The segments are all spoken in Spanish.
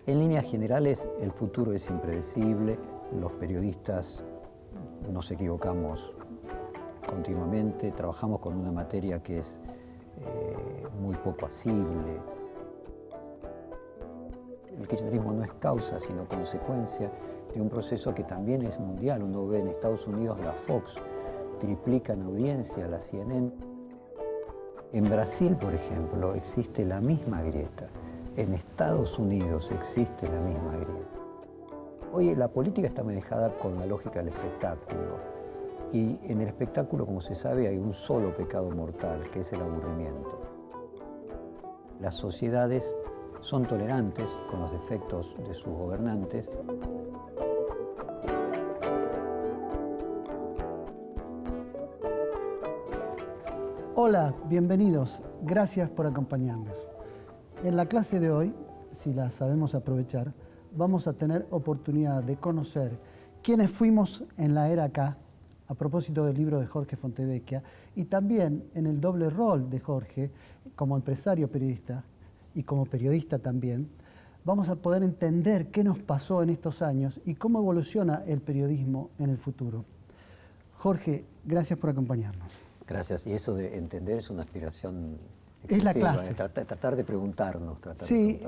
En líneas generales, el futuro es impredecible, los periodistas nos equivocamos continuamente, trabajamos con una materia que es muy poco asible. El kirchnerismo no es causa, sino consecuencia de un proceso que también es mundial. Uno ve en Estados Unidos la Fox, triplica en audiencia la CNN. En Brasil, por ejemplo, existe la misma grieta. En Estados Unidos existe la misma grieta. Hoy la política está manejada con la lógica del espectáculo. Y en el espectáculo, como se sabe, hay un solo pecado mortal, que es el aburrimiento. Las sociedades son tolerantes con los defectos de sus gobernantes. Hola, bienvenidos. Gracias por acompañarnos. En la clase de hoy, si la sabemos aprovechar, vamos a tener oportunidad de conocer quiénes fuimos en la era K, a propósito del libro de Jorge Fontevecchia, y también en el doble rol de Jorge como empresario periodista y como periodista también, vamos a poder entender qué nos pasó en estos años y cómo evoluciona el periodismo en el futuro. Jorge, gracias por acompañarnos. Gracias. Y eso de entender es una aspiración excesiva. Es la clase. Tratar de preguntarnos.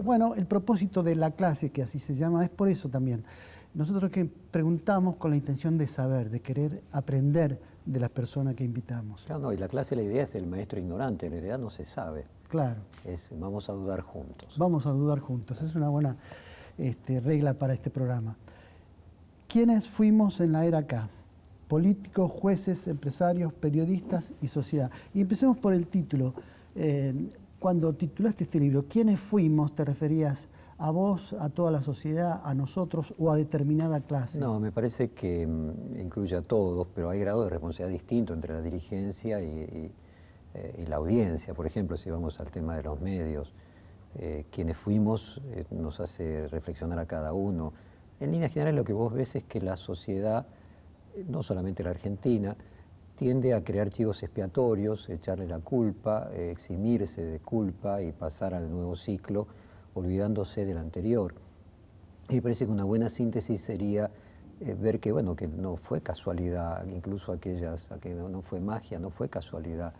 Bueno, el propósito de la clase, que así se llama, es por eso también. Nosotros que preguntamos con la intención de saber, de querer aprender de las personas que invitamos. Claro, no, y la clase, la idea es el maestro ignorante, en realidad no se sabe. Claro. Vamos a dudar juntos. Vamos a dudar juntos, es una buena regla para este programa. ¿Quiénes fuimos en la era K? Políticos, jueces, empresarios, periodistas y sociedad. Y empecemos por el título. Cuando titulaste este libro, ¿quiénes fuimos? ¿Te referías a vos, a toda la sociedad, a nosotros o a determinada clase? No, me parece que incluye a todos, pero hay grados de responsabilidad distintos entre la dirigencia y la audiencia. Por ejemplo, si vamos al tema de los medios, quienes fuimos nos hace reflexionar a cada uno. En líneas generales lo que vos ves es que la sociedad, no solamente la Argentina, tiende a crear chivos expiatorios, echarle la culpa, eximirse de culpa y pasar al nuevo ciclo, olvidándose del anterior. Y me parece que una buena síntesis sería ver que, bueno, que no fue casualidad, incluso que no fue magia, no fue casualidad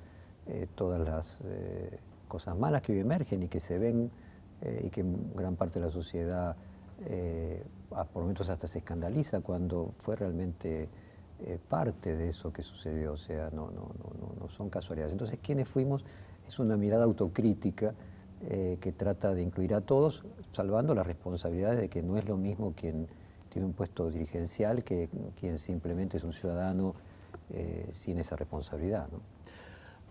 todas las cosas malas que hoy emergen y que se ven y que gran parte de la sociedad por momentos hasta se escandaliza cuando fue realmente parte de eso que sucedió, o sea, no son casualidades. Entonces, ¿quiénes fuimos? Es una mirada autocrítica que trata de incluir a todos, salvando las responsabilidades de que no es lo mismo quien tiene un puesto dirigencial que quien simplemente es un ciudadano sin esa responsabilidad, ¿no?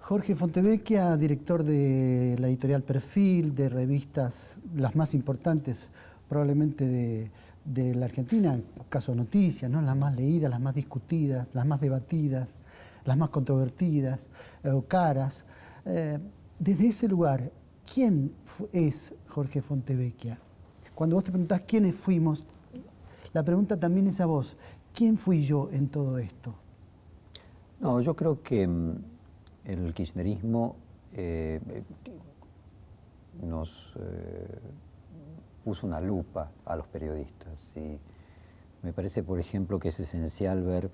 Jorge Fontevecchia, director de la editorial Perfil, de revistas las más importantes probablemente de la Argentina, en caso Noticias, ¿no? Las más leídas, las más discutidas, las más debatidas, las más controvertidas o caras. Desde ese lugar, ¿quién es Jorge Fontevecchia? Cuando vos te preguntás quiénes fuimos, la pregunta también es a vos. ¿Quién fui yo en todo esto? No, yo creo que el kirchnerismo nos puso una lupa a los periodistas. Y me parece, por ejemplo, que es esencial ver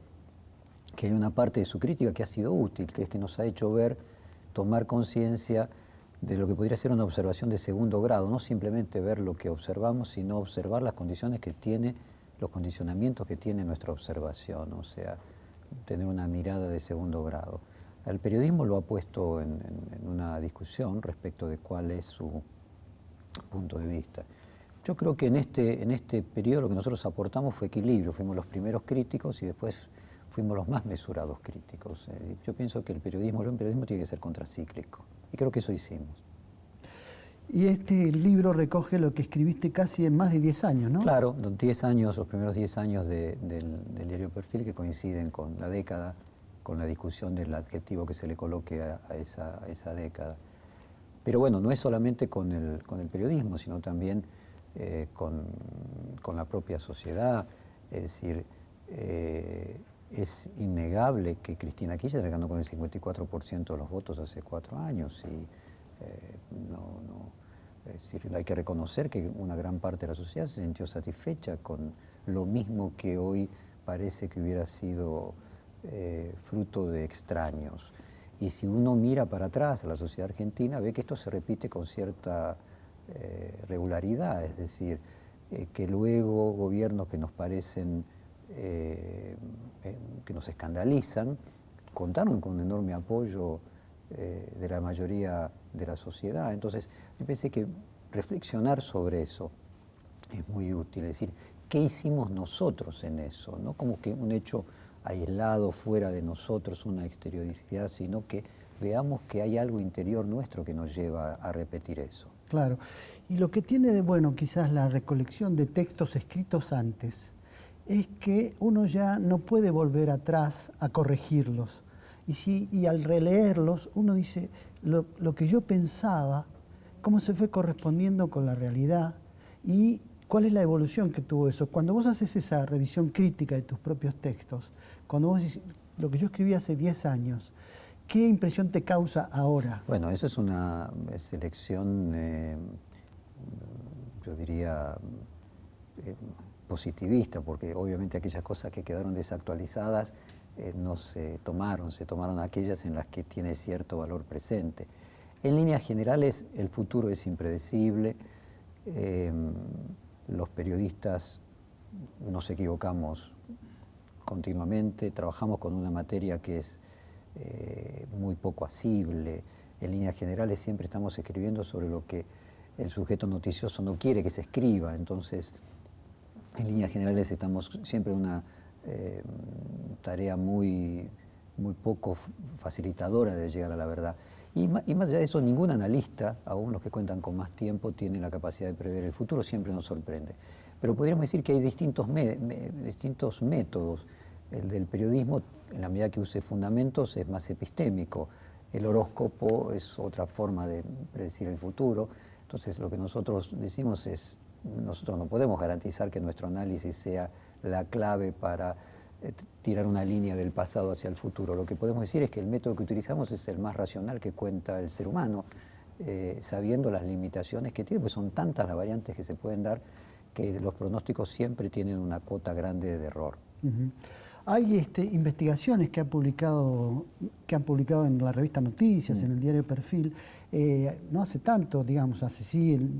que hay una parte de su crítica que ha sido útil, que es que nos ha hecho ver, tomar conciencia de lo que podría ser una observación de segundo grado, no simplemente ver lo que observamos, sino observar las condiciones que tiene, los condicionamientos que tiene nuestra observación, o sea, tener una mirada de segundo grado. El periodismo lo ha puesto en una discusión respecto de cuál es su punto de vista. Yo creo que en este periodo lo que nosotros aportamos fue equilibrio, fuimos los primeros críticos y después fuimos los más mesurados críticos. Yo pienso que el periodismo tiene que ser contracíclico y creo que eso hicimos. Y este libro recoge lo que escribiste casi en más de 10 años, ¿no? Claro, los primeros 10 años del diario Perfil, que coinciden con la década, con la discusión del adjetivo que se le coloque a esa década. Pero bueno, no es solamente con el periodismo, sino también con la propia sociedad. Es decir, es innegable que Cristina Kirchner ganó con el 54% de los votos hace 4 años y Es decir, hay que reconocer que una gran parte de la sociedad se sintió satisfecha con lo mismo que hoy parece que hubiera sido fruto de extraños. Y si uno mira para atrás a la sociedad argentina, ve que esto se repite con cierta regularidad, es decir, que luego gobiernos que nos parecen, que nos escandalizan, contaron con un enorme apoyo de la mayoría de la sociedad. Entonces, yo pensé que reflexionar sobre eso es muy útil, es decir, ¿qué hicimos nosotros en eso? No como que un hecho aislado fuera de nosotros, una exterioricidad, sino que veamos que hay algo interior nuestro que nos lleva a repetir eso. Claro. Y lo que tiene de bueno quizás la recolección de textos escritos antes es que uno ya no puede volver atrás a corregirlos. Y al releerlos uno dice, lo que yo pensaba, cómo se fue correspondiendo con la realidad y cuál es la evolución que tuvo eso. Cuando vos haces esa revisión crítica de tus propios textos, cuando vos dices, lo que yo escribí hace 10 años, ¿qué impresión te causa ahora? Bueno, eso es una selección, yo diría, positivista, porque obviamente aquellas cosas que quedaron desactualizadas no se tomaron aquellas en las que tiene cierto valor presente. En líneas generales, el futuro es impredecible, los periodistas nos equivocamos continuamente, trabajamos con una materia que es muy poco asible. En líneas generales siempre estamos escribiendo sobre lo que el sujeto noticioso no quiere que se escriba, entonces en líneas generales estamos siempre en una tarea muy poco facilitadora de llegar a la verdad. Y más allá de eso, ningún analista, aún los que cuentan con más tiempo, tiene la capacidad de prever el futuro, siempre nos sorprende. Pero podríamos decir que hay distintos métodos. El del periodismo, en la medida que use fundamentos, es más epistémico. El horóscopo es otra forma de predecir el futuro. Entonces, lo que nosotros decimos es, nosotros no podemos garantizar que nuestro análisis sea la clave para tirar una línea del pasado hacia el futuro. Lo que podemos decir es que el método que utilizamos es el más racional que cuenta el ser humano, sabiendo las limitaciones que tiene, pues son tantas las variantes que se pueden dar que los pronósticos siempre tienen una cuota grande de error. Uh-huh. Hay investigaciones que han publicado en la revista Noticias, en el diario Perfil, no hace tanto, digamos,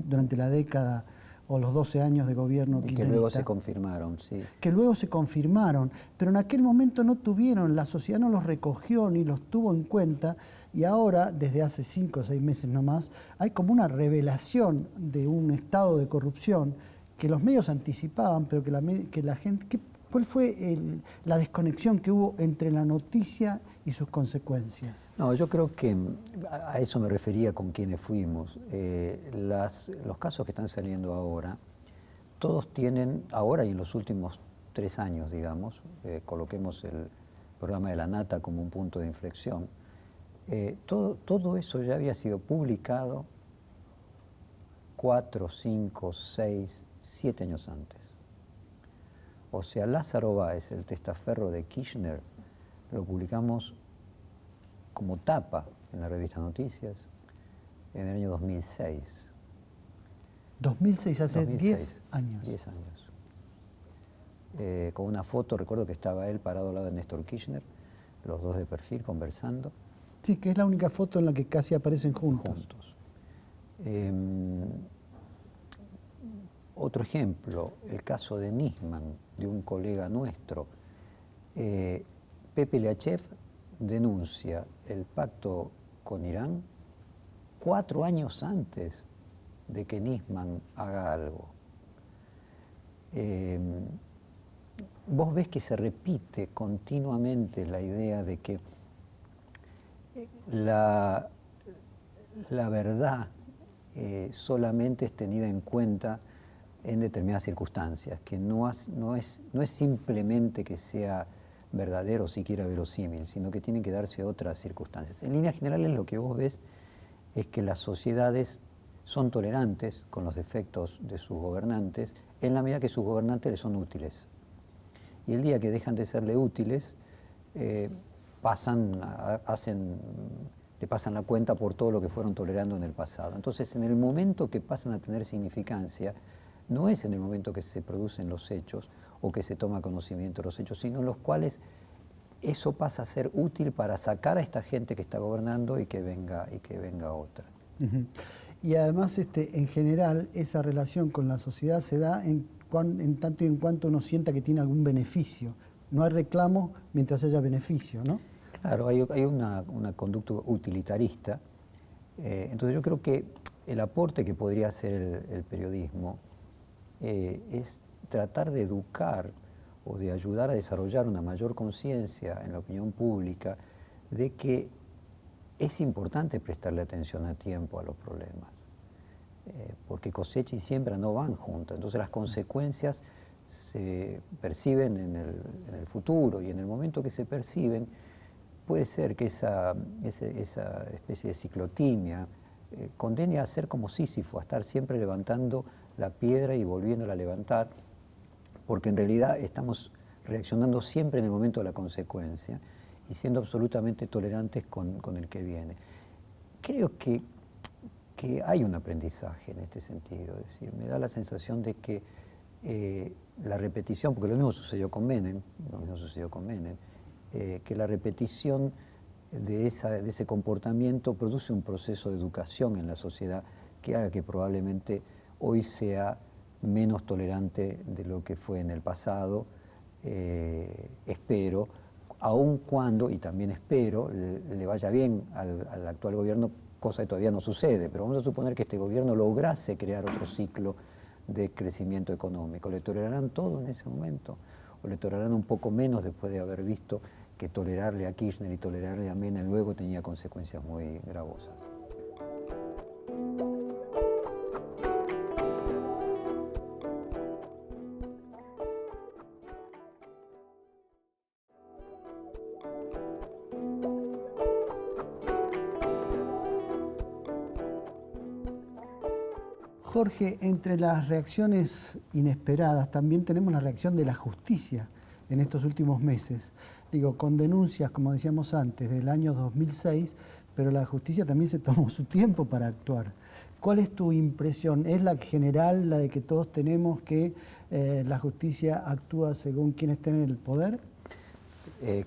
durante la década o los 12 años de gobierno kirchnerista. Que luego se confirmaron, sí. Que luego se confirmaron, pero en aquel momento no tuvieron, la sociedad no los recogió ni los tuvo en cuenta, y ahora, desde hace 5 o 6 meses nomás, hay como una revelación de un estado de corrupción que los medios anticipaban, pero que la gente... ¿Cuál fue la desconexión que hubo entre la noticia y sus consecuencias? No, yo creo que a eso me refería con quienes fuimos. Los casos que están saliendo ahora, todos tienen, ahora y en los últimos 3 años, digamos, coloquemos el programa de la Nata como un punto de inflexión, todo eso ya había sido publicado 4, 5, 6, 7 años antes. O sea, Lázaro Báez, el testaferro de Kirchner, lo publicamos como tapa en la revista Noticias en el año 2006. 2006, hace 10 años. 10 años. Con una foto, recuerdo que estaba él parado al lado de Néstor Kirchner, los dos de perfil conversando. Sí, que es la única foto en la que casi aparecen juntos. Otro ejemplo, el caso de Nisman, de un colega nuestro. Pepe Liachev denuncia el pacto con Irán 4 años antes de que Nisman haga algo. Vos ves que se repite continuamente la idea de que la verdad solamente es tenida en cuenta en determinadas circunstancias, que no es simplemente que sea verdadero o siquiera verosímil, sino que tienen que darse otras circunstancias. En líneas generales lo que vos ves es que las sociedades son tolerantes con los defectos de sus gobernantes en la medida que sus gobernantes les son útiles. Y el día que dejan de serle útiles, hacen le pasan la cuenta por todo lo que fueron tolerando en el pasado. Entonces, en el momento que pasan a tener significancia, no es en el momento que se producen los hechos o que se toma conocimiento de los hechos, sino en los cuales eso pasa a ser útil para sacar a esta gente que está gobernando y que venga otra. Uh-huh. Y además, en general, esa relación con la sociedad se da en tanto y en cuanto uno sienta que tiene algún beneficio. No hay reclamo mientras haya beneficio, ¿no? Claro, hay una conducta utilitarista. Entonces yo creo que el aporte que podría hacer el periodismo es tratar de educar o de ayudar a desarrollar una mayor conciencia en la opinión pública de que es importante prestarle atención a tiempo a los problemas, porque cosecha y siembra no van juntas, entonces las consecuencias se perciben en el futuro, y en el momento que se perciben puede ser que esa especie de ciclotimia condene a ser como Sísifo, a estar siempre levantando la piedra y volviéndola a levantar, porque en realidad estamos reaccionando siempre en el momento de la consecuencia y siendo absolutamente tolerantes con el que viene. Creo que hay un aprendizaje en este sentido, es decir, me da la sensación de que la repetición, porque lo mismo sucedió con Menem, que la repetición de ese comportamiento produce un proceso de educación en la sociedad que haga que probablemente hoy sea menos tolerante de lo que fue en el pasado, espero, aun cuando, y también espero, le vaya bien al actual gobierno, cosa que todavía no sucede, pero vamos a suponer que este gobierno lograse crear otro ciclo de crecimiento económico. ¿Le tolerarán todo en ese momento? ¿O le tolerarán un poco menos después de haber visto que tolerarle a Kirchner y tolerarle a Menem luego tenía consecuencias muy gravosas? Jorge, entre las reacciones inesperadas también tenemos la reacción de la justicia en estos últimos meses. Digo, con denuncias, como decíamos antes, del año 2006, pero la justicia también se tomó su tiempo para actuar. ¿Cuál es tu impresión? ¿Es la general, la de que todos tenemos que la justicia actúa según quien esté en el poder?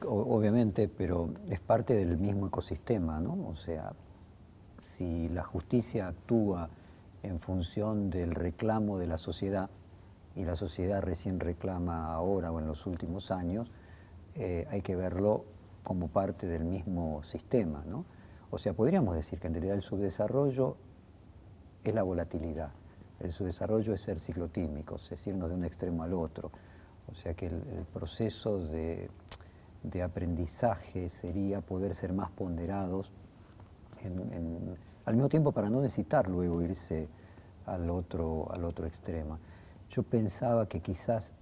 Obviamente, pero es parte del mismo ecosistema, ¿no? O sea, si la justicia actúa en función del reclamo de la sociedad, y la sociedad recién reclama ahora o en los últimos años, hay que verlo como parte del mismo sistema, ¿no? O sea, podríamos decir que en realidad el subdesarrollo es la volatilidad, el subdesarrollo es ser ciclotímicos, es irnos de un extremo al otro. O sea que el proceso de aprendizaje sería poder ser más ponderados al mismo tiempo para no necesitar luego irse al otro extremo. Yo pensaba que quizás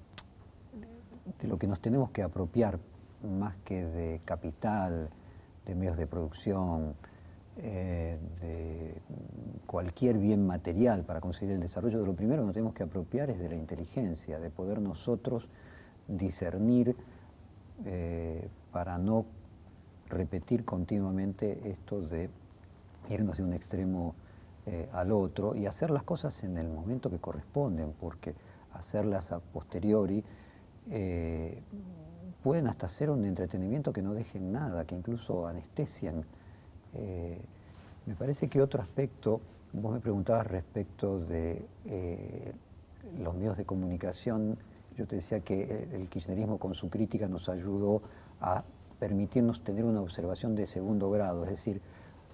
de lo que nos tenemos que apropiar más que de capital, de medios de producción, de cualquier bien material para conseguir el desarrollo, de lo primero que nos tenemos que apropiar es de la inteligencia, de poder nosotros discernir para no repetir continuamente esto de irnos de un extremo al otro y hacer las cosas en el momento que corresponden, porque hacerlas a posteriori pueden hasta ser un entretenimiento que no dejen nada, que incluso anestesian. Me parece que otro aspecto, vos me preguntabas respecto de los medios de comunicación, yo te decía que el kirchnerismo con su crítica nos ayudó a permitirnos tener una observación de segundo grado, es decir,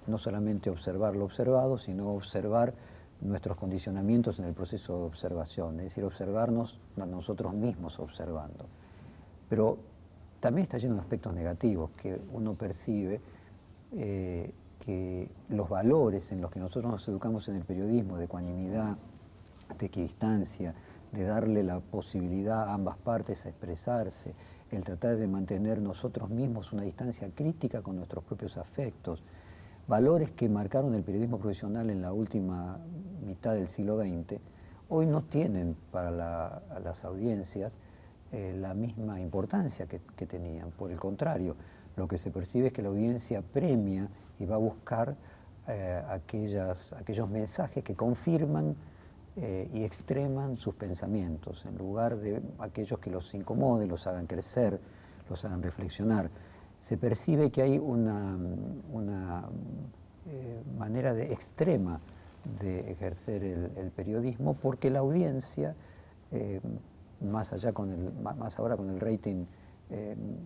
no solamente observar lo observado, sino observar nuestros condicionamientos en el proceso de observación, es decir, observarnos a nosotros mismos observando. Pero también está lleno de aspectos negativos que uno percibe, que los valores en los que nosotros nos educamos en el periodismo, de ecuanimidad, de equidistancia, de darle la posibilidad a ambas partes a expresarse, el tratar de mantener nosotros mismos una distancia crítica con nuestros propios afectos, valores que marcaron el periodismo profesional en la última mitad del siglo XX, hoy no tienen para las audiencias la misma importancia que tenían. Por el contrario, lo que se percibe es que la audiencia premia y va a buscar aquellos mensajes que confirman y extreman sus pensamientos, en lugar de aquellos que los incomoden, los hagan crecer, los hagan reflexionar. Se percibe que hay una manera extrema de ejercer el periodismo, porque la audiencia, más ahora con el rating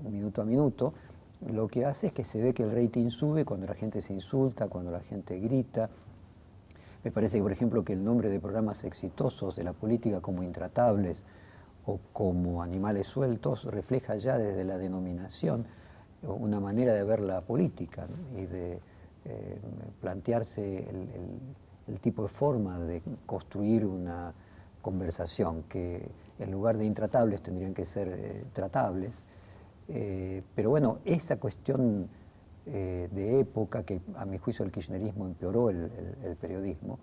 minuto a minuto, lo que hace es que se ve que el rating sube cuando la gente se insulta, cuando la gente grita. Me parece que, por ejemplo, que el nombre de programas exitosos de la política como Intratables o como Animales Sueltos refleja ya desde la denominación una manera de ver la política, ¿no? Y de plantearse el tipo de forma de construir una conversación, que en lugar de intratables tendrían que ser tratables. Pero bueno, esa cuestión de época, que a mi juicio el kirchnerismo empeoró el periodismo,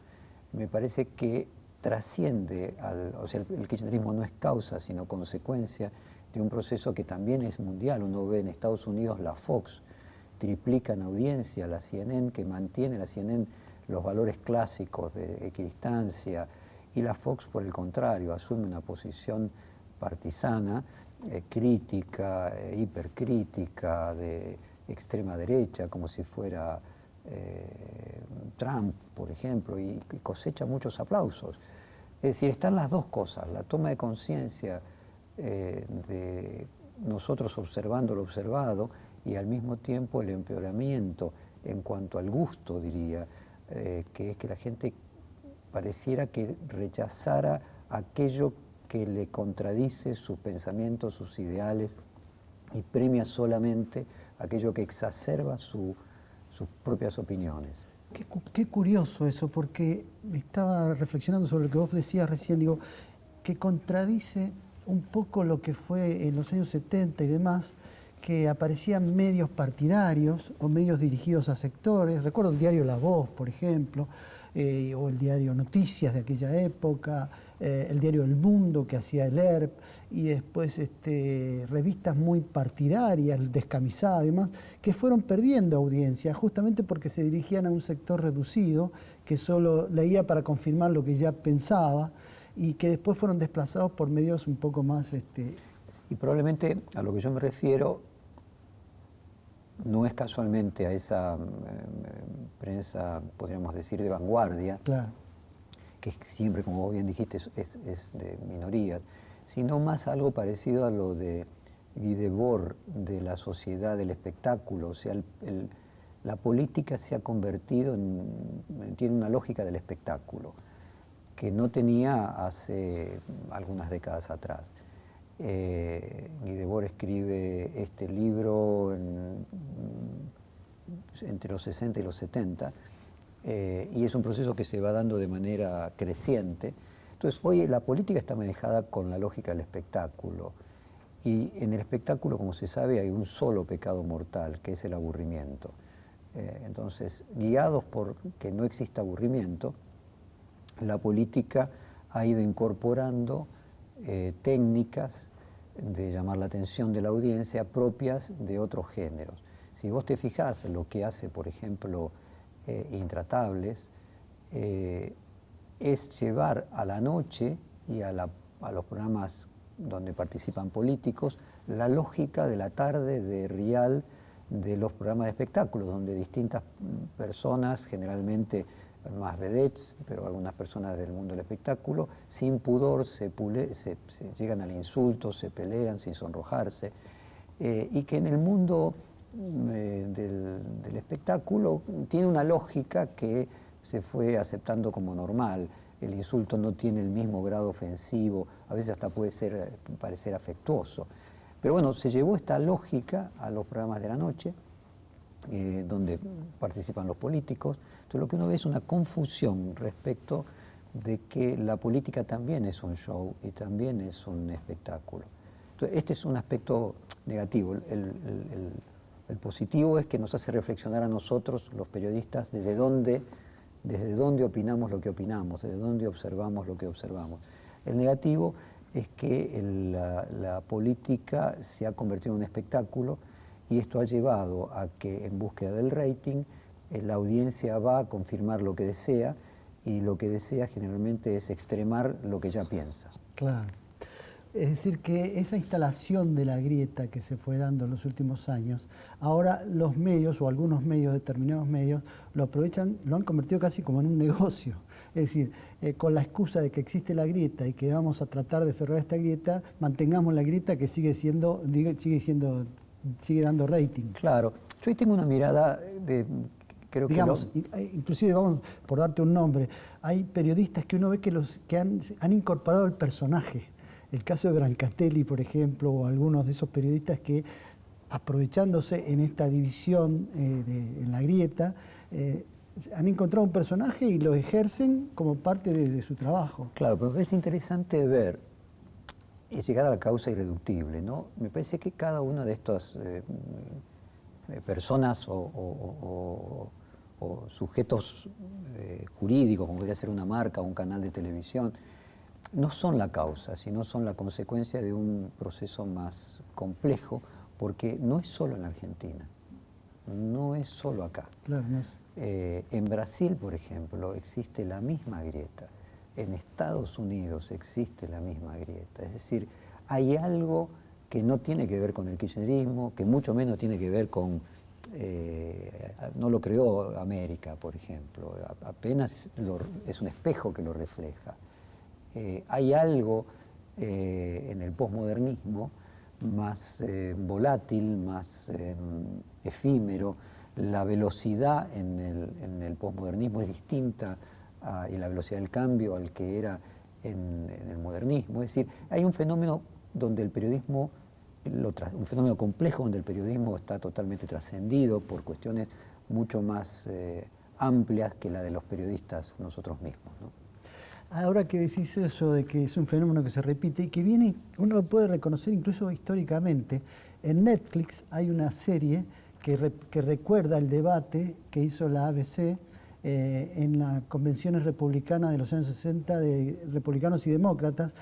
me parece que trasciende o sea, el kirchnerismo no es causa, sino consecuencia de un proceso que también es mundial. Uno ve en Estados Unidos la Fox triplica en audiencia la CNN, que mantiene la CNN los valores clásicos de equidistancia, y la Fox, por el contrario, asume una posición partisana, crítica, hipercrítica, de extrema derecha, como si fuera Trump, por ejemplo, y cosecha muchos aplausos. Es decir, están las dos cosas, la toma de conciencia de nosotros observando lo observado, y al mismo tiempo el empeoramiento en cuanto al gusto, diría, que es que la gente pareciera que rechazara aquello que le contradice sus pensamientos, sus ideales, y premia solamente aquello que exacerba sus propias opiniones. Qué curioso eso, porque estaba reflexionando sobre lo que vos decías recién, digo, que contradice un poco lo que fue en los años 70 y demás, que aparecían medios partidarios o medios dirigidos a sectores. Recuerdo el diario La Voz, por ejemplo, o el diario Noticias de aquella época, el diario El Mundo que hacía el ERP, y después revistas muy partidarias, El Descamisado y demás, que fueron perdiendo audiencia justamente porque se dirigían a un sector reducido que solo leía para confirmar lo que ya pensaba, y que después fueron desplazados por medios un poco más... Y probablemente a lo que yo me refiero no es casualmente a esa prensa, podríamos decir, de vanguardia, Claro. que siempre, como vos bien dijiste, es de minorías, sino más algo parecido a lo de Guy Debord, de la sociedad del espectáculo. O sea, la política se ha convertido tiene una lógica del espectáculo que no tenía hace algunas décadas atrás. Guy Debord escribe este libro entre los 60 y los 70, y es un proceso que se va dando de manera creciente. Entonces, hoy la política está manejada con la lógica del espectáculo, y en el espectáculo, como se sabe, hay un solo pecado mortal, que es el aburrimiento. Entonces, guiados por que no exista aburrimiento, la política ha ido incorporando técnicas de llamar la atención de la audiencia propias de otros géneros. Si vos te fijás en lo que hace, por ejemplo, Intratables, es llevar a la noche y a los programas donde participan políticos la lógica de la tarde de Rial de los programas de espectáculos, donde distintas personas, generalmente más vedettes, pero algunas personas del mundo del espectáculo, sin pudor se llegan al insulto, se pelean sin sonrojarse, y que en el mundo del espectáculo tiene una lógica que se fue aceptando como normal. El insulto no tiene el mismo grado ofensivo, a veces hasta puede parecer afectuoso. Pero bueno, se llevó esta lógica a los programas de la noche, donde participan los políticos. Entonces lo que uno ve es una confusión respecto de que la política también es un show y también es un espectáculo. Entonces este es un aspecto negativo. El positivo es que nos hace reflexionar a nosotros, los periodistas, desde dónde opinamos lo que opinamos, desde dónde observamos lo que observamos. El negativo es que la política se ha convertido en un espectáculo, y esto ha llevado a que, en búsqueda del rating, la audiencia va a confirmar lo que desea, y lo que desea generalmente es extremar lo que ya piensa. Claro. Es decir, que esa instalación de la grieta que se fue dando en los últimos años, ahora los medios o algunos medios, determinados medios, lo aprovechan, lo han convertido casi como en un negocio. Es decir, con la excusa de que existe la grieta y que vamos a tratar de cerrar esta grieta, mantengamos la grieta que sigue dando rating. Claro, yo ahí tengo una mirada de... Creo digamos, inclusive vamos, por darte un nombre, hay periodistas que uno ve que han incorporado el personaje. El caso de Brancatelli, por ejemplo, o algunos de esos periodistas que, aprovechándose en esta división en la grieta, han encontrado un personaje y lo ejercen como parte de su trabajo. Claro, pero es interesante ver y llegar a la causa irreductible, ¿no? Me parece que cada una de estas personas o sujetos jurídicos, como podría ser una marca o un canal de televisión, no son la causa, sino son la consecuencia de un proceso más complejo, porque no es solo en Argentina, no es solo acá. Claro, no es. En Brasil, por ejemplo, existe la misma grieta. En Estados Unidos existe la misma grieta. Es decir, hay algo que no tiene que ver con el kirchnerismo, que mucho menos tiene que ver con... no lo creó América, por ejemplo, apenas es un espejo que lo refleja. Hay algo en el posmodernismo más volátil, más efímero. La velocidad en el posmodernismo es distinta y la velocidad del cambio al que era en el modernismo. Es decir, hay un fenómeno donde el periodismo, un fenómeno complejo donde el periodismo está totalmente trascendido por cuestiones mucho más amplias que la de los periodistas nosotros mismos, ¿no? Ahora que decís eso de que es un fenómeno que se repite y que viene, uno lo puede reconocer incluso históricamente, en Netflix hay una serie que recuerda el debate que hizo la ABC en las convenciones republicanas de los años 60 de republicanos y demócratas.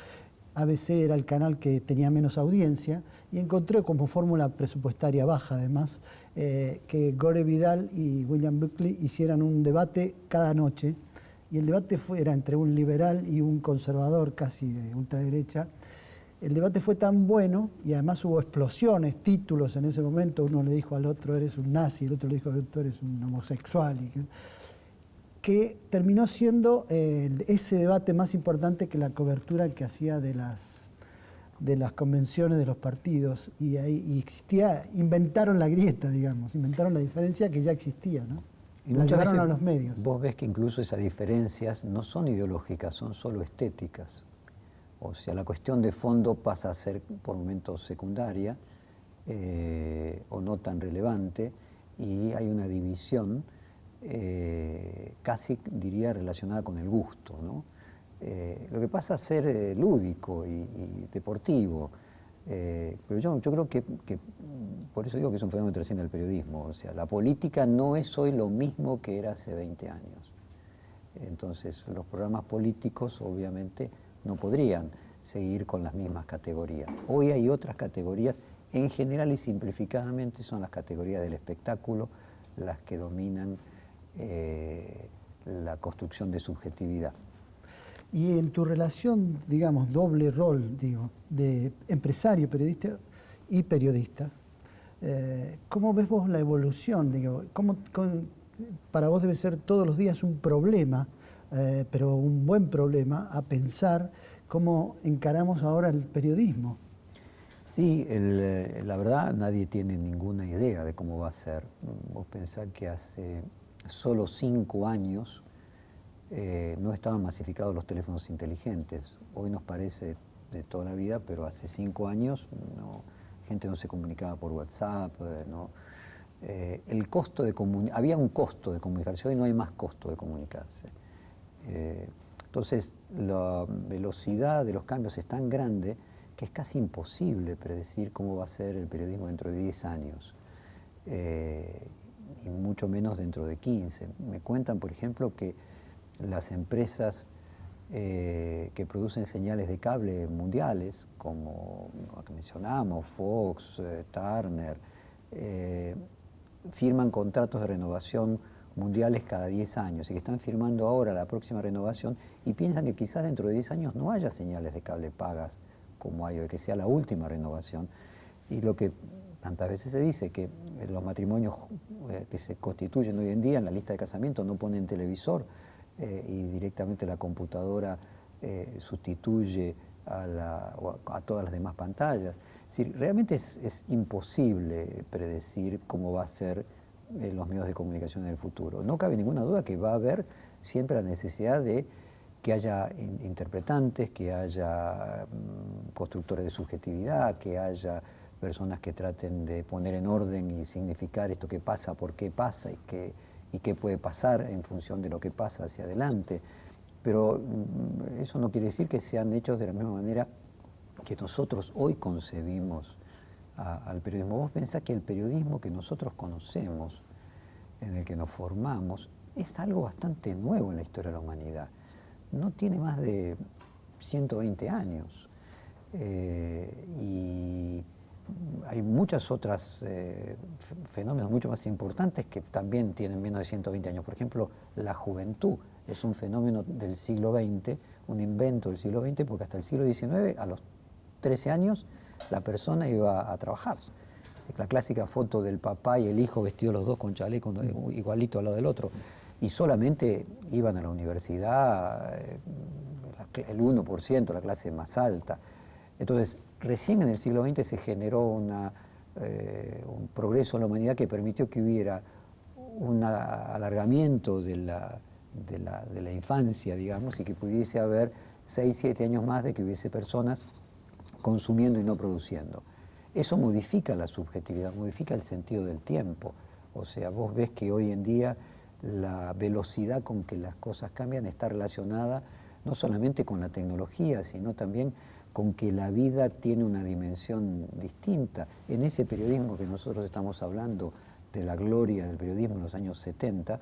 ABC era el canal que tenía menos audiencia y encontró como fórmula presupuestaria baja además que Gore Vidal y William Buckley hicieran un debate cada noche. Y el debate era entre un liberal y un conservador casi de ultraderecha. El debate fue tan bueno y además hubo explosiones, títulos en ese momento. Uno le dijo al otro, eres un nazi, el otro le dijo al otro, eres un homosexual. Que terminó siendo ese debate más importante que la cobertura que hacía de las convenciones de los partidos. Y inventaron la grieta, digamos, inventaron la diferencia que ya existía, ¿no? Y muchas veces a los medios. Vos ves que incluso esas diferencias no son ideológicas, son solo estéticas. O sea, la cuestión de fondo pasa a ser por momentos secundaria o no tan relevante, y hay una división casi diría relacionada con el gusto, ¿no? Lo que pasa a ser lúdico y deportivo. Pero yo creo que por eso digo que es un fenómeno que trasciende al periodismo. O sea, la política no es hoy lo mismo que era hace 20 años. Entonces, los programas políticos obviamente no podrían seguir con las mismas categorías. Hoy hay otras categorías, en general y simplificadamente son las categorías del espectáculo las que dominan la construcción de subjetividad. Y en tu relación, digamos, doble rol, digo, de empresario, periodista y periodista, ¿cómo ves vos la evolución? Digo, para vos debe ser todos los días un problema, pero un buen problema, a pensar cómo encaramos ahora el periodismo. Sí, la verdad nadie tiene ninguna idea de cómo va a ser. Vos pensás que hace solo 5 años no estaban masificados los teléfonos inteligentes. Hoy nos parece de toda la vida, pero hace 5 años gente no se comunicaba por WhatsApp. El costo de había un costo de comunicarse, hoy no hay más costo de comunicarse. Entonces, la velocidad de los cambios es tan grande que es casi imposible predecir cómo va a ser el periodismo dentro de 10 años. Y mucho menos dentro de 15. Me cuentan, por ejemplo, que las empresas que producen señales de cable mundiales, como la que mencionamos, Fox, Turner, firman contratos de renovación mundiales cada 10 años y que están firmando ahora la próxima renovación y piensan que quizás dentro de 10 años no haya señales de cable pagas como hay hoy, que sea la última renovación. Y lo que tantas veces se dice, que los matrimonios que se constituyen hoy en día en la lista de casamiento no ponen televisor y directamente la computadora sustituye a todas las demás pantallas. Es decir, realmente es imposible predecir cómo va a ser los medios de comunicación en el futuro. No cabe ninguna duda que va a haber siempre la necesidad de que haya interpretantes, que haya constructores de subjetividad, que haya personas que traten de poner en orden y significar esto que pasa, por qué pasa y qué puede pasar en función de lo que pasa hacia adelante. Pero eso no quiere decir que sean hechos de la misma manera que nosotros hoy concebimos al periodismo. Vos pensás que el periodismo que nosotros conocemos, en el que nos formamos, es algo bastante nuevo en la historia de la humanidad. No tiene más de 120 años. Y hay muchas otras fenómenos mucho más importantes que también tienen menos de 120 años. Por ejemplo, la juventud es un fenómeno del siglo XX, un invento del siglo XX, porque hasta el siglo XIX, a los 13 años, la persona iba a trabajar. La clásica foto del papá y el hijo vestidos los dos con chaleco igualito al lado del otro. Y solamente iban a la universidad el 1%, la clase más alta. Entonces, recién en el siglo XX se generó un progreso en la humanidad que permitió que hubiera un alargamiento de la infancia, digamos, y que pudiese haber 6, 7 años más de que hubiese personas consumiendo y no produciendo. Eso modifica la subjetividad, modifica el sentido del tiempo. O sea, vos ves que hoy en día la velocidad con que las cosas cambian está relacionada no solamente con la tecnología, sino también con que la vida tiene una dimensión distinta. En ese periodismo que nosotros estamos hablando, de la gloria del periodismo en los años 70,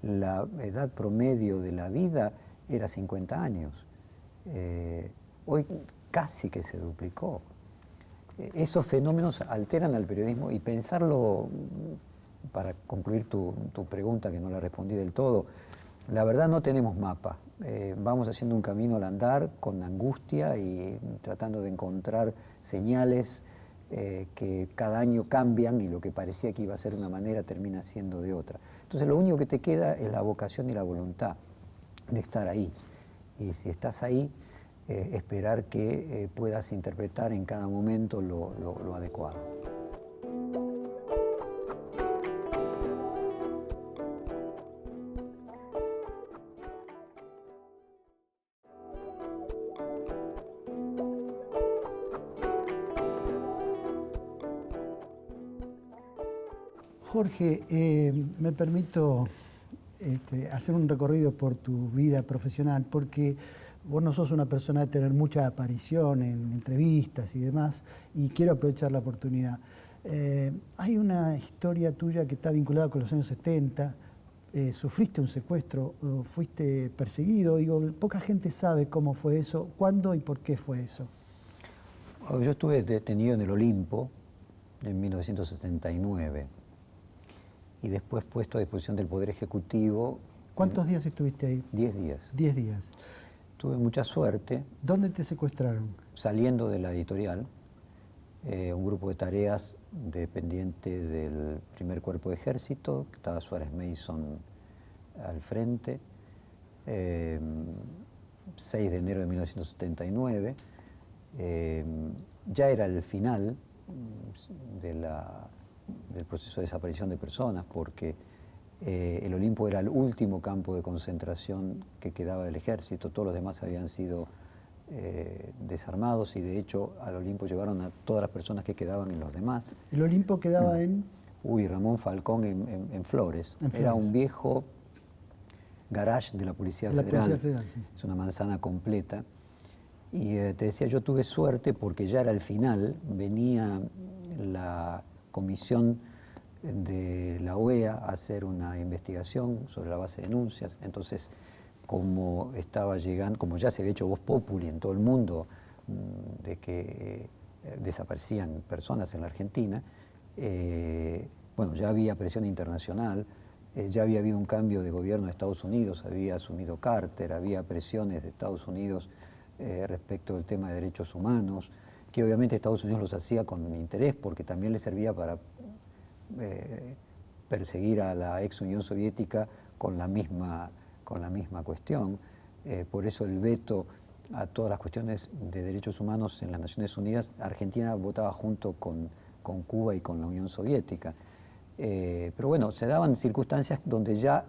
la edad promedio de la vida era 50 años. Hoy casi que se duplicó. Esos fenómenos alteran al periodismo y pensarlo, para concluir tu pregunta que no la respondí del todo, la verdad no tenemos mapa. Vamos haciendo un camino al andar con angustia y tratando de encontrar señales que cada año cambian y lo que parecía que iba a ser de una manera termina siendo de otra. Entonces lo único que te queda es la vocación y la voluntad de estar ahí. Y si estás ahí, esperar que puedas interpretar en cada momento lo adecuado. Jorge, me permito hacer un recorrido por tu vida profesional, porque vos no sos una persona de tener mucha aparición en entrevistas y demás, y quiero aprovechar la oportunidad. Hay una historia tuya que está vinculada con los años 70, sufriste un secuestro, fuiste perseguido, digo, poca gente sabe cómo fue eso, cuándo y por qué fue eso. Yo estuve detenido en el Olimpo en 1979 y después puesto a disposición del Poder Ejecutivo. ¿Cuántos días estuviste ahí? 10 días. 10 días. Tuve mucha suerte. ¿Dónde te secuestraron? Saliendo de la editorial, un grupo de tareas dependientes del primer cuerpo de ejército, que estaba Suárez Mason al frente, 6 de enero de 1979, ya era el final del proceso de desaparición de personas, porque el Olimpo era el último campo de concentración que quedaba del ejército, todos los demás habían sido desarmados y de hecho al Olimpo llevaron a todas las personas que quedaban en los demás. ¿El Olimpo quedaba en...? Ramón Falcón en Flores. En Flores. Era un viejo garage de la Policía Federal. Policía Federal, sí. Es una manzana completa. Y te decía, yo tuve suerte porque ya era el final, venía la comisión de la OEA a hacer una investigación sobre la base de denuncias. Entonces, como estaba llegando, como ya se había hecho voz populi en todo el mundo de que desaparecían personas en la Argentina, bueno, ya había presión internacional Ya había habido un cambio de gobierno de Estados Unidos, había asumido Carter, había presiones de Estados Unidos respecto del tema de derechos humanos, que obviamente Estados Unidos los hacía con interés porque también le servía para perseguir a la ex Unión Soviética con la misma cuestión. Por eso el veto a todas las cuestiones de derechos humanos en las Naciones Unidas, Argentina votaba junto con Cuba y con la Unión Soviética. Pero bueno, se daban circunstancias donde ya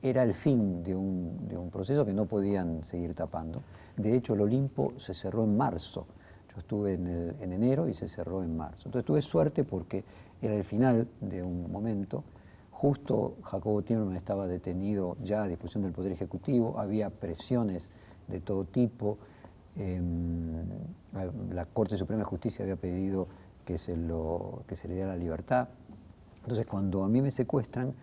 era el fin de un proceso que no podían seguir tapando. De hecho, el Olimpo se cerró en marzo. Yo estuve en enero y se cerró en marzo. Entonces tuve suerte porque era el final de un momento. Justo Jacobo Timerman estaba detenido ya a disposición del Poder Ejecutivo, había presiones de todo tipo. La Corte Suprema de Justicia había pedido que se le diera la libertad. Entonces, cuando a mí me secuestran...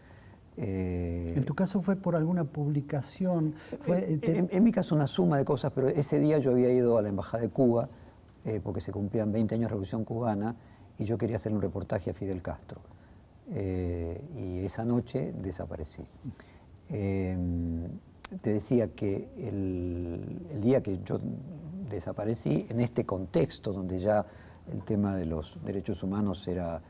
¿En tu caso fue por alguna publicación? En mi caso una suma de cosas, pero ese día yo había ido a la Embajada de Cuba porque se cumplían 20 años de la Revolución Cubana y yo quería hacer un reportaje a Fidel Castro. Y esa noche desaparecí. Te decía que el día que yo desaparecí, en este contexto donde ya el tema de los derechos humanos era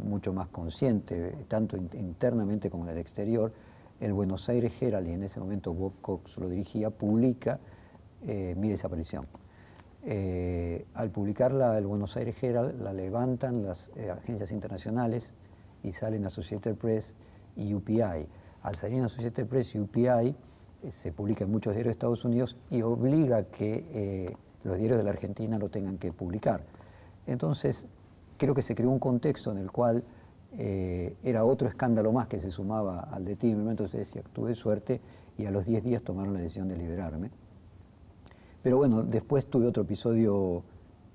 mucho más consciente, tanto internamente como en el exterior, el Buenos Aires Herald, y en ese momento Bob Cox lo dirigía, publica mi desaparición. Al publicarla el Buenos Aires Herald, la levantan las agencias internacionales y salen Associated Press y UPI. Al salir en Associated Press y UPI, se publica en muchos diarios de Estados Unidos y obliga a que los diarios de la Argentina lo tengan que publicar. Entonces, creo que se creó un contexto en el cual era otro escándalo más que se sumaba al de Timerman. Entonces decía, tuve suerte y a los 10 días tomaron la decisión de liberarme. Pero bueno, después tuve otro episodio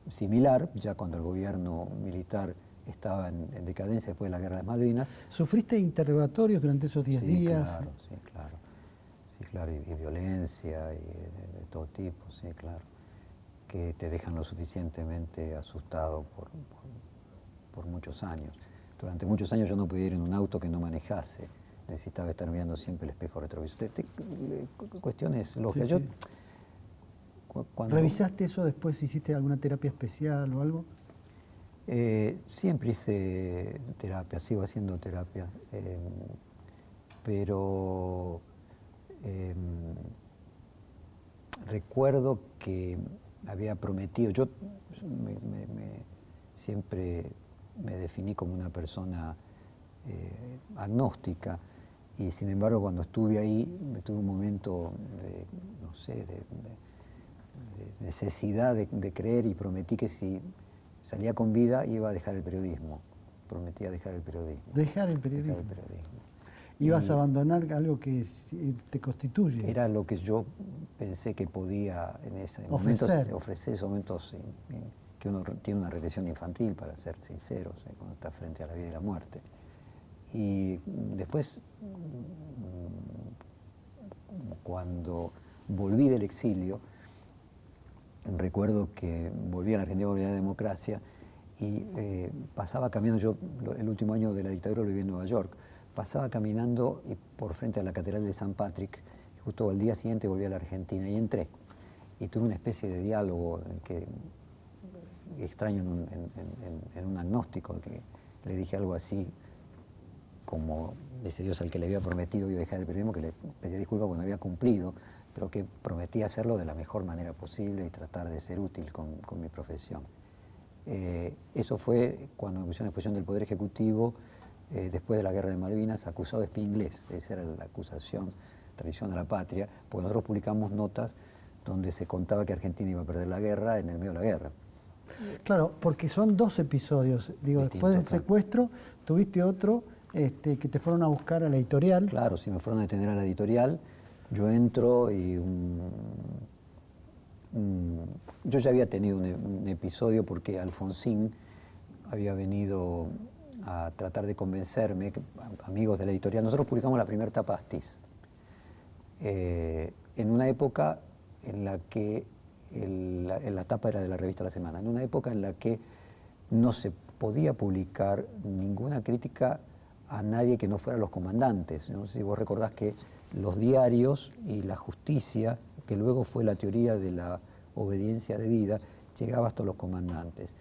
similar, ya cuando el gobierno militar estaba en decadencia después de la Guerra de Malvinas. ¿Sufriste interrogatorios durante esos 10 días? Sí, claro, y violencia y de todo tipo, sí, claro, que te dejan lo suficientemente asustado por muchos años. Durante muchos años yo no podía ir en un auto que no manejase, necesitaba estar mirando siempre el espejo retrovisor. Cuestiones lógicas. Sí, sí. Cuando ¿Revisaste eso después? ¿Hiciste alguna terapia especial o algo? Siempre hice terapia, sigo haciendo terapia, pero recuerdo que había prometido, yo siempre me definí como una persona agnóstica y sin embargo cuando estuve ahí me tuve un momento de, no sé, de necesidad de creer y prometí que si salía con vida iba a dejar el periodismo. Prometía dejar el periodismo. Dejar el periodismo. Dejar el periodismo. Ibas a abandonar algo que te constituye. Era lo que yo pensé que podía en ese momento ofrecer, esos momentos que uno tiene una regresión infantil, para ser sinceros, cuando está frente a la vida y la muerte. Y después, cuando volví del exilio, recuerdo que volví a la Argentina, volví a la democracia y pasaba caminando, yo el último año de la dictadura lo viví en Nueva York, pasaba caminando por frente a la Catedral de San Patrick y justo al día siguiente volví a la Argentina y entré y tuve una especie de diálogo extraño en un agnóstico, que le dije algo así como ese Dios al que le había prometido iba a dejar el periodismo, que le pedía disculpas porque no había cumplido, pero que prometía hacerlo de la mejor manera posible y tratar de ser útil con mi profesión. Eso fue cuando me pusieron a disposición del Poder Ejecutivo después de la Guerra de Malvinas, acusado de espía inglés. Esa era la acusación, traición a la patria, porque nosotros publicamos notas donde se contaba que Argentina iba a perder la guerra en el medio de la guerra. Claro, porque son dos episodios. Digo, después del secuestro, tuviste otro que te fueron a buscar a la editorial. Claro, sí, me fueron a detener a la editorial. Yo entro y yo ya había tenido un episodio porque Alfonsín había venido a tratar de convencerme, amigos de la editorial. Nosotros publicamos la primera tapa Astiz, en una época en la que la tapa era de la revista La Semana, en una época en la que no se podía publicar ninguna crítica a nadie que no fueran los comandantes. No sé si vos recordás que los diarios y la justicia, que luego fue la teoría de la obediencia debida, llegaba hasta los comandantes.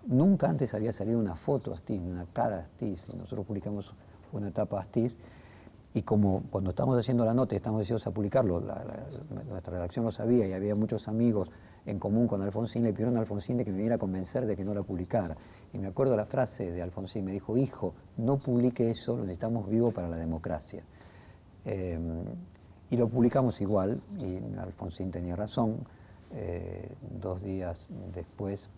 Nunca antes había salido una foto de Astiz, una cara de Astiz, y nosotros publicamos una etapa de Astiz, y como cuando estábamos haciendo la nota y estábamos decididos a publicarlo, nuestra redacción lo sabía y había muchos amigos en común con Alfonsín, le pidieron a Alfonsín de que me viniera a convencer de que no la publicara. Y me acuerdo la frase de Alfonsín, me dijo: hijo, no publique eso, lo necesitamos vivo para la democracia. Y lo publicamos igual, y Alfonsín tenía razón. 2 días después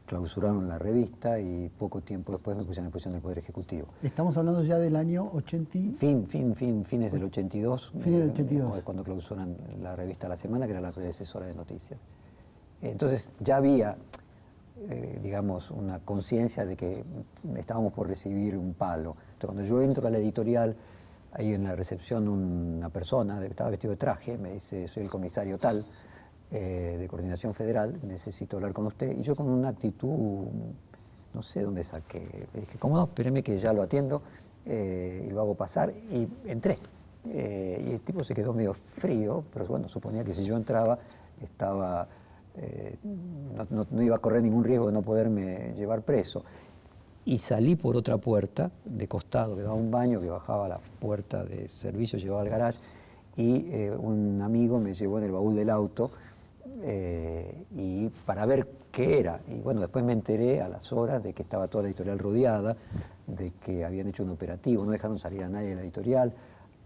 clausuraron la revista y poco tiempo después me pusieron en posición del Poder Ejecutivo. Estamos hablando ya del año 80... Fines del 82. Fines del 82. Cuando clausuran la revista La Semana, que era la predecesora de Noticias. Entonces ya había, digamos, una conciencia de que estábamos por recibir un palo. Entonces cuando yo entro a la editorial, ahí en la recepción una persona, estaba vestido de traje, me dice: soy el comisario tal, de Coordinación Federal, necesito hablar con usted. Y yo con una actitud, no sé dónde saqué, le dije: ¿cómo no? Espéreme que ya lo atiendo y lo hago pasar. Y entré. Y el tipo se quedó medio frío, pero bueno, suponía que si yo entraba estaba, no iba a correr ningún riesgo de no poderme llevar preso. Y salí por otra puerta de costado, que daba un baño, que bajaba a la puerta de servicio, llevaba al garage, y un amigo me llevó en el baúl del auto y para ver qué era. Y bueno, después me enteré a las horas de que estaba toda la editorial rodeada, de que habían hecho un operativo, no dejaron salir a nadie de la editorial,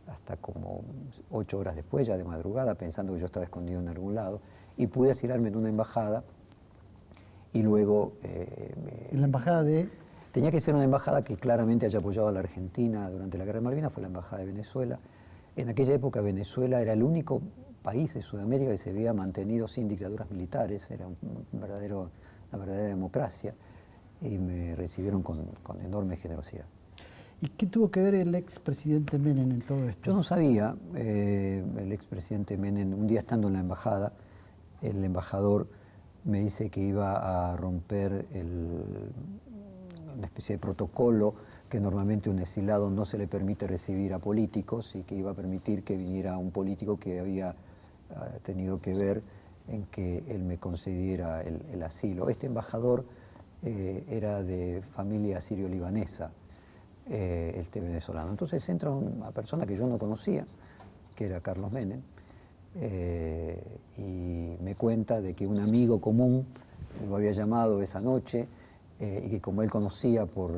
hasta como 8 horas después, ya de madrugada, pensando que yo estaba escondido en algún lado, y pude asilarme en una embajada, y luego... ¿En la embajada de...? Tenía que ser una embajada que claramente haya apoyado a la Argentina durante la Guerra de Malvinas, fue la embajada de Venezuela. En aquella época Venezuela era el único país de Sudamérica que se había mantenido sin dictaduras militares, era una verdadera democracia, y me recibieron con enorme generosidad. ¿Y qué tuvo que ver el expresidente Menem en todo esto? Yo no sabía, el expresidente Menem, un día estando en la embajada, el embajador me dice que iba a romper una especie de protocolo que normalmente a un exilado no se le permite recibir a políticos, y que iba a permitir que viniera un político que había tenido que ver en que él me concediera el asilo. Este embajador era de familia sirio-libanesa, este venezolano. Entonces entra una persona que yo no conocía, que era Carlos Menem, y me cuenta de que un amigo común lo había llamado esa noche, y que como él conocía por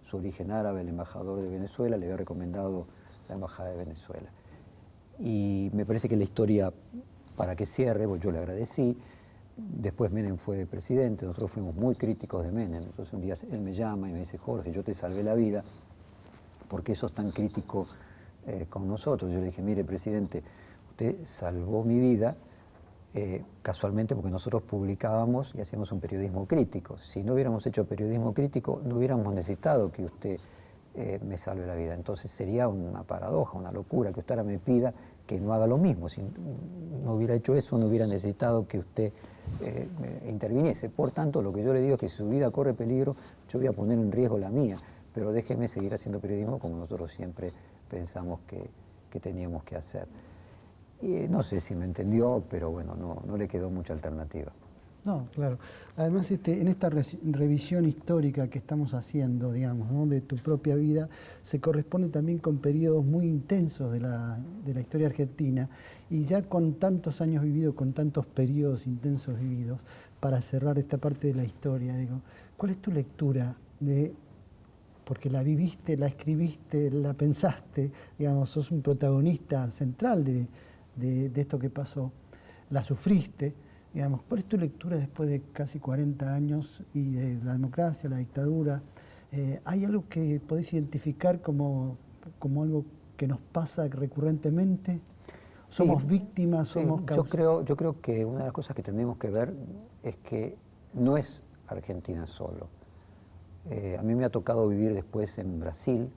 su origen árabe, el embajador de Venezuela, le había recomendado la embajada de Venezuela. Y me parece que la historia, para que cierre, pues yo le agradecí. Después Menem fue presidente, nosotros fuimos muy críticos de Menem. Entonces un día él me llama y me dice: Jorge, yo te salvé la vida, ¿por qué sos tan crítico con nosotros? Yo le dije: mire, presidente, usted salvó mi vida, casualmente porque nosotros publicábamos y hacíamos un periodismo crítico. Si no hubiéramos hecho periodismo crítico, no hubiéramos necesitado que usted me salve la vida. Entonces sería una paradoja, una locura que usted ahora me pida que no haga lo mismo. Si no hubiera hecho eso, no hubiera necesitado que usted interviniese. Por tanto, lo que yo le digo es que si su vida corre peligro, yo voy a poner en riesgo la mía, pero déjeme seguir haciendo periodismo como nosotros siempre pensamos que teníamos que hacer. Y no sé si me entendió, pero bueno, no le quedó mucha alternativa. No, claro. Además, en esta revisión histórica que estamos haciendo, digamos, ¿no?, de tu propia vida, se corresponde también con periodos muy intensos de la historia argentina, y ya con tantos años vividos, con tantos periodos intensos vividos, para cerrar esta parte de la historia, digo, ¿cuál es tu lectura de...? Porque la viviste, la escribiste, la pensaste, digamos, sos un protagonista central de esto que pasó, la sufriste, digamos. ¿Cuál es tu lectura después de casi 40 años y de la democracia, la dictadura? ¿Hay algo que podés identificar como algo que nos pasa recurrentemente? ¿Somos víctimas? ¿Somos causas? Yo creo que una de las cosas que tenemos que ver es que no es Argentina solo. A mí me ha tocado vivir después en Brasil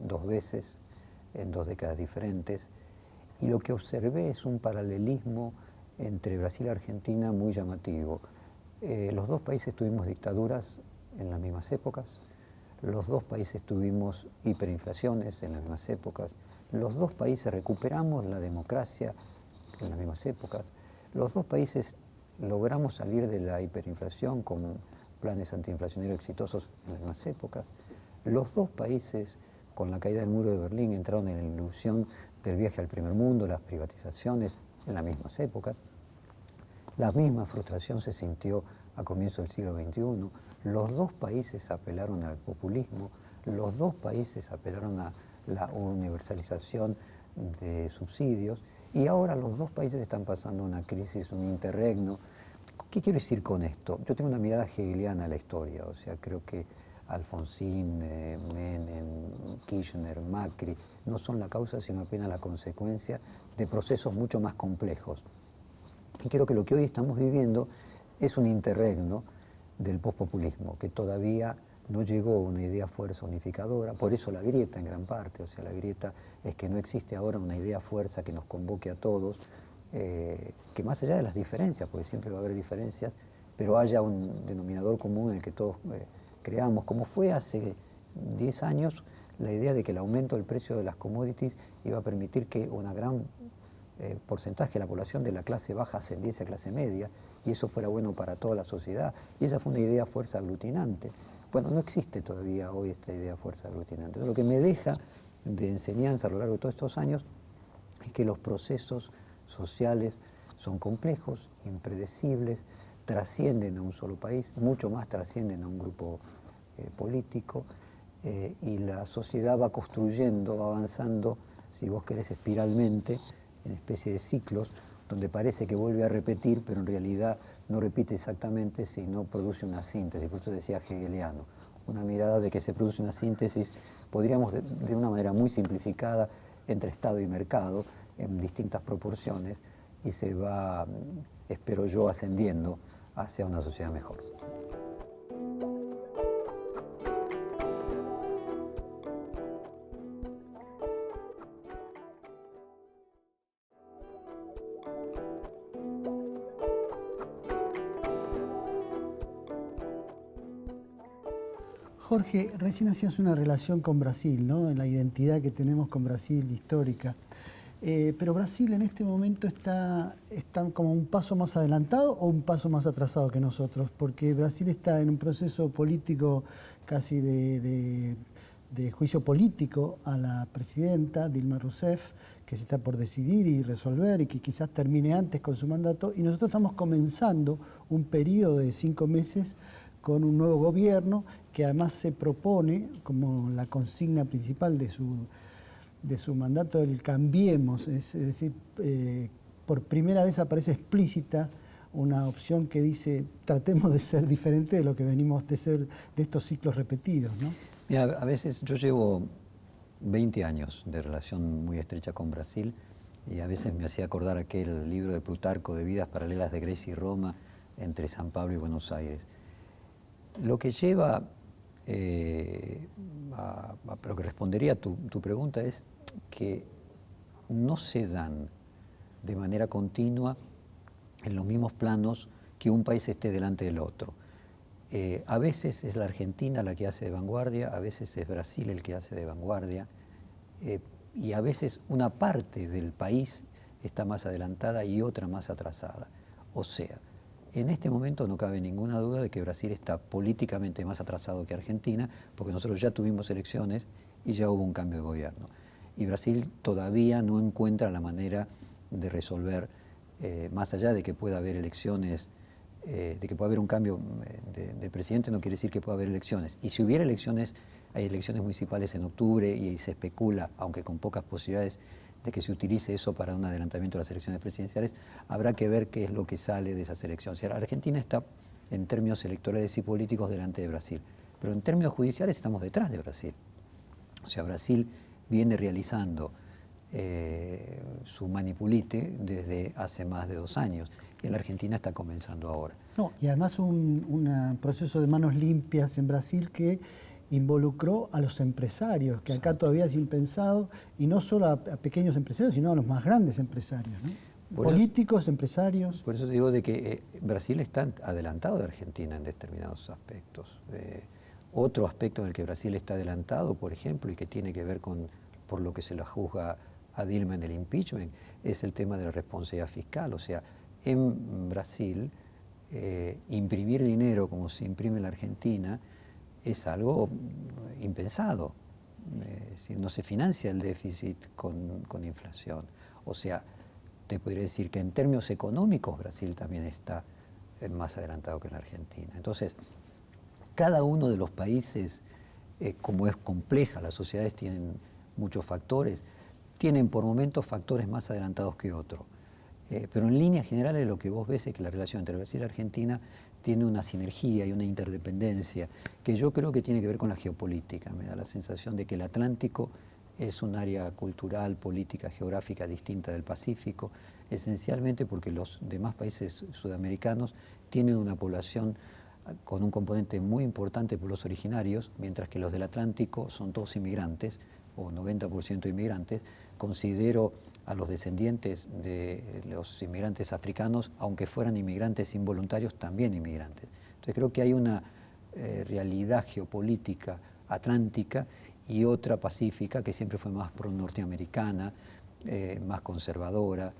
2 veces, en 2 décadas diferentes, y lo que observé es un paralelismo entre Brasil y Argentina muy llamativo. Los 2 países tuvimos dictaduras en las mismas épocas, los dos países tuvimos hiperinflaciones en las mismas épocas, los dos países recuperamos la democracia en las mismas épocas, los dos países logramos salir de la hiperinflación con planes antiinflacionarios exitosos en las mismas épocas, los dos países con la caída del muro de Berlín entraron en la ilusión del viaje al primer mundo, las privatizaciones en las mismas épocas. La misma frustración se sintió a comienzos del siglo XXI. Los dos países apelaron al populismo, los dos países apelaron a la universalización de subsidios y ahora los dos países están pasando una crisis, un interregno. ¿Qué quiero decir con esto? Yo tengo una mirada hegeliana a la historia, o sea, creo que Alfonsín, Menem, Kirchner, Macri no son la causa sino apenas la consecuencia de procesos mucho más complejos. Y creo que lo que hoy estamos viviendo es un interregno del pospopulismo, que todavía no llegó a una idea fuerza unificadora, por eso la grieta en gran parte, o sea, la grieta es que no existe ahora una idea fuerza que nos convoque a todos, que más allá de las diferencias, porque siempre va a haber diferencias, pero haya un denominador común en el que todos creamos, como fue hace 10 años, la idea de que el aumento del precio de las commodities iba a permitir que una gran porcentaje de la población de la clase baja ascendiese a clase media y eso fuera bueno para toda la sociedad. Y esa fue una idea fuerza aglutinante. Bueno, no existe todavía hoy esta idea fuerza aglutinante. Lo que me deja de enseñanza a lo largo de todos estos años es que los procesos sociales son complejos, impredecibles, trascienden a un solo país, mucho más trascienden a un grupo político y la sociedad va construyendo, va avanzando, si vos querés, espiralmente, en especie de ciclos, donde parece que vuelve a repetir, pero en realidad no repite exactamente, sino produce una síntesis. Por eso decía hegeliano, una mirada de que se produce una síntesis, podríamos de una manera muy simplificada, entre Estado y mercado, en distintas proporciones, y se va, espero yo, ascendiendo hacia una sociedad mejor. Jorge, recién hacías una relación con Brasil, ¿no? La identidad que tenemos con Brasil histórica. Pero Brasil en este momento está como un paso más adelantado o un paso más atrasado que nosotros, porque Brasil está en un proceso político casi de juicio político a la presidenta Dilma Rousseff, que se está por decidir y resolver y que quizás termine antes con su mandato, y nosotros estamos comenzando un periodo de 5 meses con un nuevo gobierno que además se propone como la consigna principal de su mandato el cambiemos, es decir, por primera vez aparece explícita una opción que dice tratemos de ser diferente de lo que venimos de ser de estos ciclos repetidos, ¿no? Mira, a veces yo llevo 20 años de relación muy estrecha con Brasil y a veces me hacía acordar aquel libro de Plutarco de vidas paralelas de Grecia y Roma entre San Pablo y Buenos Aires. Lo que lleva a lo que respondería a tu pregunta es que no se dan de manera continua en los mismos planos que un país esté delante del otro. A veces es la Argentina la que hace de vanguardia, a veces es Brasil el que hace de vanguardia, y a veces una parte del país está más adelantada y otra más atrasada. O sea, en este momento no cabe ninguna duda de que Brasil está políticamente más atrasado que Argentina, porque nosotros ya tuvimos elecciones y ya hubo un cambio de gobierno. Y Brasil todavía no encuentra la manera de resolver, más allá de que pueda haber elecciones, de que pueda haber un cambio de presidente, no quiere decir que pueda haber elecciones. Y si hubiera elecciones, hay elecciones municipales en octubre y se especula, aunque con pocas posibilidades, de que se utilice eso para un adelantamiento de las elecciones presidenciales, habrá que ver qué es lo que sale de esas elecciones. O sea, Argentina está en términos electorales y políticos delante de Brasil, pero en términos judiciales estamos detrás de Brasil. O sea, Brasil viene realizando su manipulite desde hace más de 2 años y la Argentina está comenzando ahora. No, y además un proceso de manos limpias en Brasil que involucró a los empresarios, que acá todavía es impensado, y no solo a pequeños empresarios, sino a los más grandes empresarios, ¿no? Políticos, empresarios. Por eso te digo de que Brasil está adelantado de Argentina en determinados aspectos. Otro aspecto en el que Brasil está adelantado, por ejemplo, y que tiene que ver con por lo que se la juzga a Dilma en el impeachment, es el tema de la responsabilidad fiscal. O sea, en Brasil, imprimir dinero como se imprime en la Argentina es algo impensado. Es decir, no se financia el déficit con inflación. O sea, te podría decir que en términos económicos Brasil también está más adelantado que la Argentina. Entonces, cada uno de los países, como es compleja, las sociedades tienen muchos factores, tienen por momentos factores más adelantados que otros. Pero en líneas generales lo que vos ves es que la relación entre Brasil y Argentina tiene una sinergia y una interdependencia que yo creo que tiene que ver con la geopolítica. Me da la sensación de que el Atlántico es un área cultural, política, geográfica distinta del Pacífico, esencialmente porque los demás países sudamericanos tienen una población con un componente muy importante de pueblos originarios, mientras que los del Atlántico son todos inmigrantes, o 90% inmigrantes. Considero a los descendientes de los inmigrantes africanos, aunque fueran inmigrantes involuntarios, también inmigrantes. Entonces creo que hay una realidad geopolítica atlántica y otra pacífica que siempre fue más pro-norteamericana, más conservadora,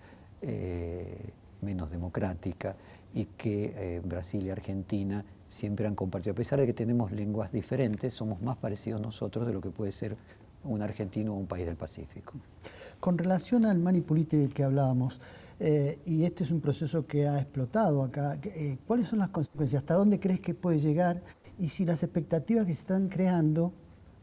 menos democrática, y que Brasil y Argentina siempre han compartido. A pesar de que tenemos lenguas diferentes, somos más parecidos nosotros de lo que puede ser un argentino o un país del Pacífico. Con relación al Manipulite del que hablábamos, y este es un proceso que ha explotado acá, ¿cuáles son las consecuencias? ¿Hasta dónde crees que puede llegar? Y si las expectativas que se están creando,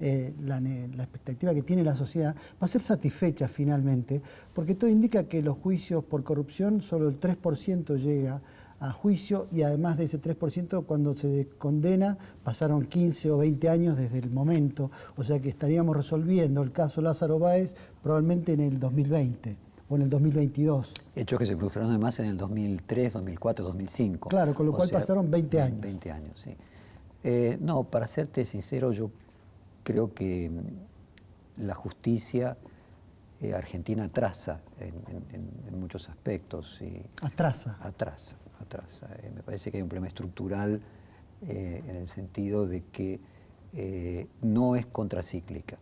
la expectativa que tiene la sociedad, va a ser satisfecha finalmente, porque todo indica que los juicios por corrupción, solo el 3% llega a juicio, y además de ese 3%, cuando se condena, pasaron 15 o 20 años desde el momento, o sea que estaríamos resolviendo el caso Lázaro Báez probablemente en el 2020 o en el 2022. Hechos que se produjeron además en el 2003, 2004, 2005. Claro, con lo cual pasaron 20 años. 20 años, sí. No, para serte sincero, yo creo que la justicia argentina atrasa en muchos aspectos. Atrasa. Atrasa. Me parece que hay un problema estructural en el sentido de que no es contracíclica,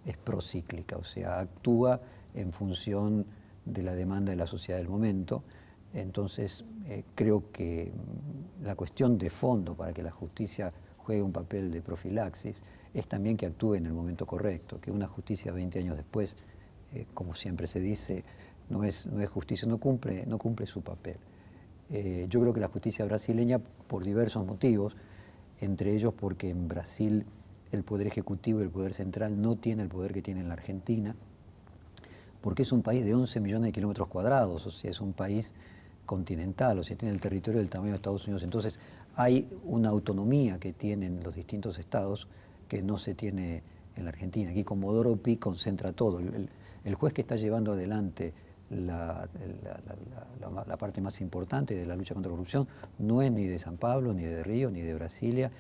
es procíclica, o sea, actúa en función de la demanda de la sociedad del momento. Entonces, creo que la cuestión de fondo para que la justicia juegue un papel de profilaxis es también que actúe en el momento correcto, que una justicia 20 años después, como siempre se dice, no es justicia, no cumple su papel. Yo creo que la justicia brasileña, por diversos motivos, entre ellos porque en Brasil el Poder Ejecutivo y el Poder Central no tiene el poder que tiene en la Argentina, porque es un país de 11 millones de kilómetros cuadrados, o sea, es un país continental, o sea, tiene el territorio del tamaño de Estados Unidos. Entonces, hay una autonomía que tienen los distintos estados que no se tiene en la Argentina. Aquí Comodoro Pi concentra todo. El juez que está llevando adelante la parte más importante de la lucha contra la corrupción no es ni de San Pablo, ni de Río, ni de Brasilia,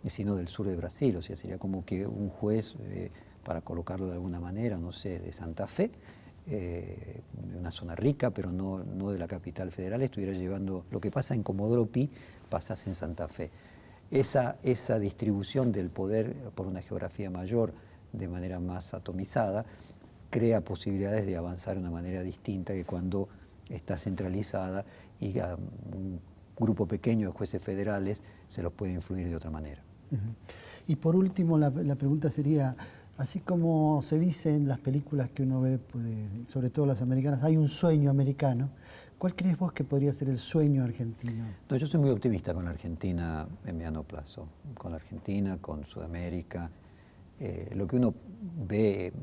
sino del sur de Brasil. O sea, sería como que un juez, para colocarlo de alguna manera, no sé, de Santa Fe, una zona rica, pero no de la capital federal, estuviera llevando lo que pasa en Comodoro Pi, pasase en Santa Fe. Esa distribución del poder por una geografía mayor, de manera más atomizada, crea posibilidades de avanzar de una manera distinta que cuando está centralizada y a un grupo pequeño de jueces federales se los puede influir de otra manera. Y por último, la pregunta sería, así como se dice en las películas que uno ve, sobre todo las americanas, hay un sueño americano, ¿cuál crees vos que podría ser el sueño argentino? No, yo soy muy optimista con la Argentina en mediano plazo, con la Argentina, con Sudamérica. Lo que uno ve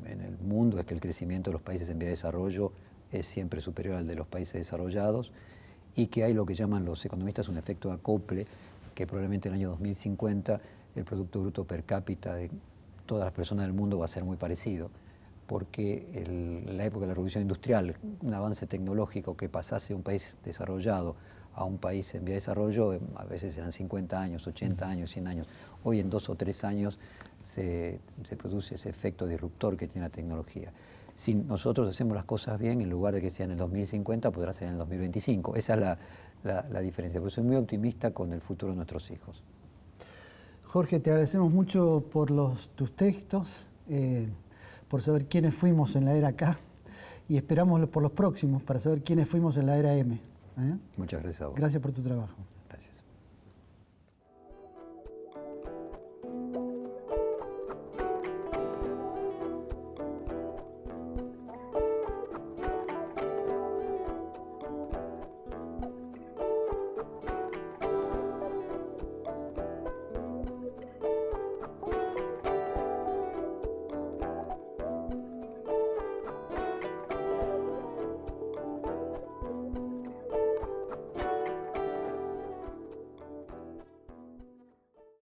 en el mundo es que el crecimiento de los países en vía de desarrollo es siempre superior al de los países desarrollados y que hay lo que llaman los economistas un efecto de acople, que probablemente en el año 2050 el Producto Bruto Per cápita de todas las personas del mundo va a ser muy parecido, porque en la época de la Revolución Industrial, un avance tecnológico que pasase de un país desarrollado a un país en vía de desarrollo, a veces eran 50 años, 80 años, 100 años. Hoy en 2 o 3 años se produce ese efecto disruptor que tiene la tecnología. Si nosotros hacemos las cosas bien, en lugar de que sea en el 2050, podrá ser en el 2025. Esa es la diferencia. Por eso soy muy optimista con el futuro de nuestros hijos. Jorge, te agradecemos mucho por tus textos, por saber quiénes fuimos en la era K y esperamos por los próximos para saber quiénes fuimos en la era M. Muchas gracias a vos. Gracias por tu trabajo.